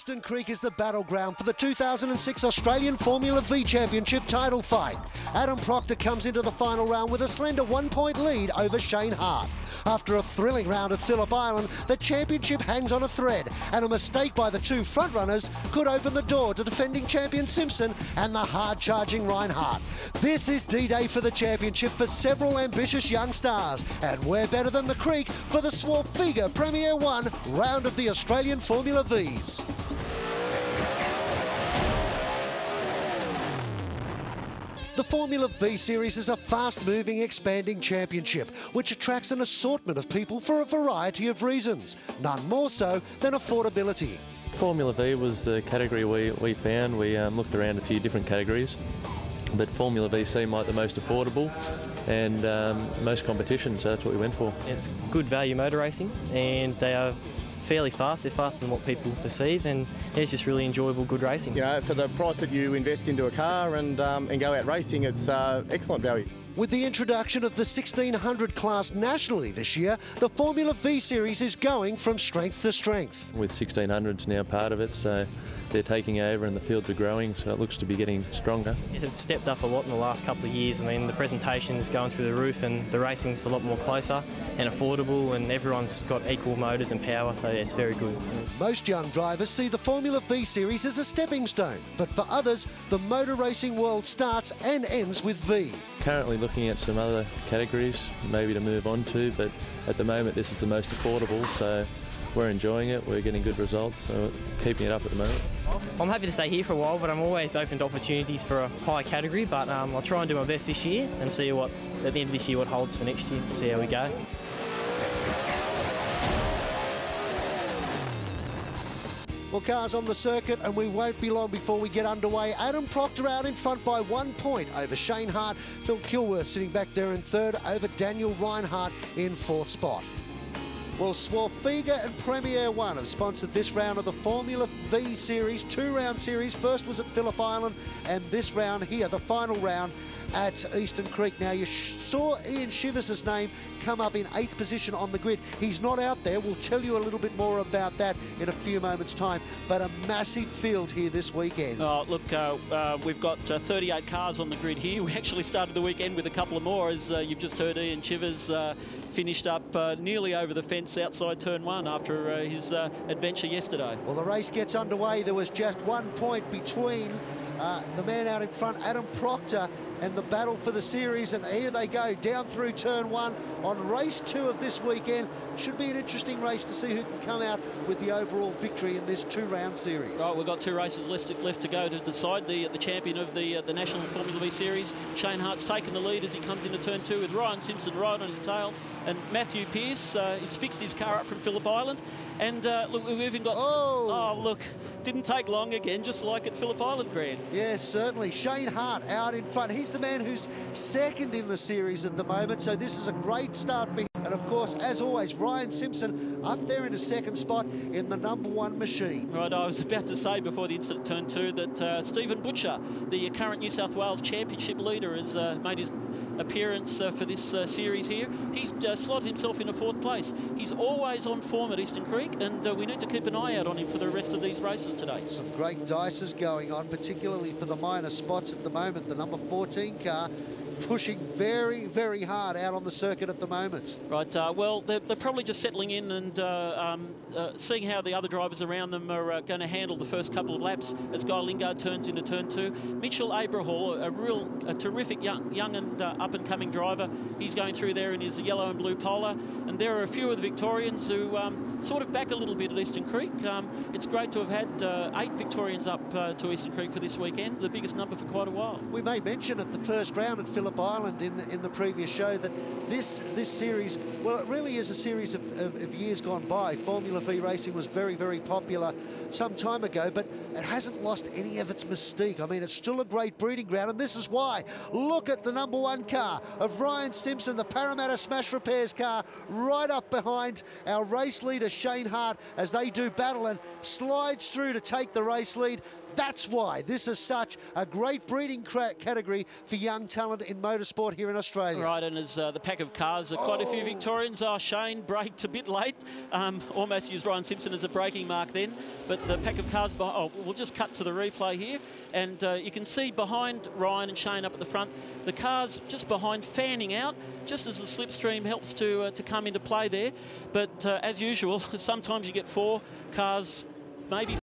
Eastern Creek is the battleground for the 2006 Australian Formula V Championship title fight. Adam Proctor comes into the final round with a slender 1-point lead over Shane Hart. After a thrilling round at Phillip Island, the championship hangs on a thread, and a mistake by the two frontrunners could open the door to defending champion Simpson and the hard-charging Reinhardt. This is D-Day for the championship for several ambitious young stars, and we're better than the Creek for the Swarthega Premier 1 round of the Australian Formula Vs. The Formula V Series is a fast-moving, expanding championship which attracts an assortment of people for a variety of reasons, none more so than affordability. Formula V was the category we found. We looked around a few different categories, but Formula V seemed like the most affordable and most competition, so that's what we went for. It's good value motor racing, and they are fairly fast. They're faster than what people perceive, and it's just really enjoyable, good racing. You know, for the price that you invest into a car and go out racing, it's excellent value. With the introduction of the 1600 class nationally this year, the Formula V Series is going from strength to strength. With 1600s now part of it, so they're taking over and the fields are growing, so it looks to be getting stronger. It's stepped up a lot in the last couple of years. I mean, the presentation is going through the roof, and the racing's a lot more closer and affordable, and everyone's got equal motors and power, so it's very good. Most young drivers see the Formula V Series as a stepping stone, but for others, the motor racing world starts and ends with V. Currently looking at some other categories, maybe to move on to, but at the moment this is the most affordable, so we're enjoying it, we're getting good results, so keeping it up at the moment. I'm happy to stay here for a while, but I'm always open to opportunities for a higher category, but I'll try and do my best this year and see what, at the end of this year, what holds for next year, see how we go. Well, cars on the circuit, and we won't be long before we get underway. Adam Proctor out in front by 1 point over Shane Hart. Phil Kilworth sitting back there in third over Daniel Reinhardt in fourth spot. Well, Swarthega and Premier 1 have sponsored this round of the Formula V Series, two-round series. First was at Phillip Island, and this round here, the final round at Eastern Creek. Now, you saw Ian Shivers' name come up in 8th position on the grid. He's not out there. We'll tell you a little bit more about that in a few moments' time. But a massive field here this weekend. Oh, look, we've got 38 cars on the grid here. We actually started the weekend with a couple of more, as you've just heard Ian Shivers finished up nearly over the fence outside turn 1 after his adventure yesterday. Well, the race gets underway. There was just 1 point between the man out in front, Adam Proctor, and the battle for the series, and here they go down through turn 1 on race 2 of this weekend. Should be an interesting race to see who can come out with the overall victory in this two-round series. Right, we've got 2 races left to go to decide the champion of the National Formula V Series. Shane Hart's taken the lead as he comes into turn 2 with Ryan Simpson right on his tail, and Matthew Pearce has fixed his car up from Phillip Island. And look, we've even got... Oh, look, didn't take long again, just like at Phillip Island Grand. Yes, certainly. Shane Hart out in front. He's the man who's second in the series at the moment, so this is a great start for him. And of course, as always, Ryan Simpson up there in a second spot in the number 1 machine. Right, I was about to say before the incident turn 2 that Stephen Butcher, the current New South Wales Championship leader, has made his appearance for this series here. He's slotted himself in a 4th place. He's always on form at Eastern Creek, and we need to keep an eye out on him for the rest of these races today. Some great dices going on, particularly for the minor spots at the moment. The number 14 car pushing very, very hard out on the circuit at the moment. Right, well, they're probably just settling in and seeing how the other drivers around them are going to handle the first couple of laps as Guy Lingard turns into turn 2. Mitchell Abrahall, a terrific young and up-and-coming driver. He's going through there in his yellow and blue Polar, and there are a few of the Victorians who sort of back a little bit at Eastern Creek. It's great to have had 8 Victorians up to Eastern Creek for this weekend, the biggest number for quite a while. We may mention at the first round at Phillip Island in the previous show that this series, well, it really is a series of years gone by. Formula V racing was very, very popular some time ago, but it hasn't lost any of its mystique. I mean, it's still a great breeding ground, and this is why. Look at the number 1 car of Ryan Simpson, the Parramatta Smash Repairs car, right up behind our race leader Shane Hart as they do battle, and slides through to take the race lead. That's why this is such a great breeding category for young talent in motorsport here in Australia. Right, and as the pack of cars, quite a few Victorians. Shane braked a bit late. Almost used Ryan Simpson as a braking mark then. But the pack of cars, we'll just cut to the replay here. And you can see behind Ryan and Shane up at the front, the cars just behind fanning out, just as the slipstream helps to come into play there. But as usual, sometimes you get 4 cars, maybe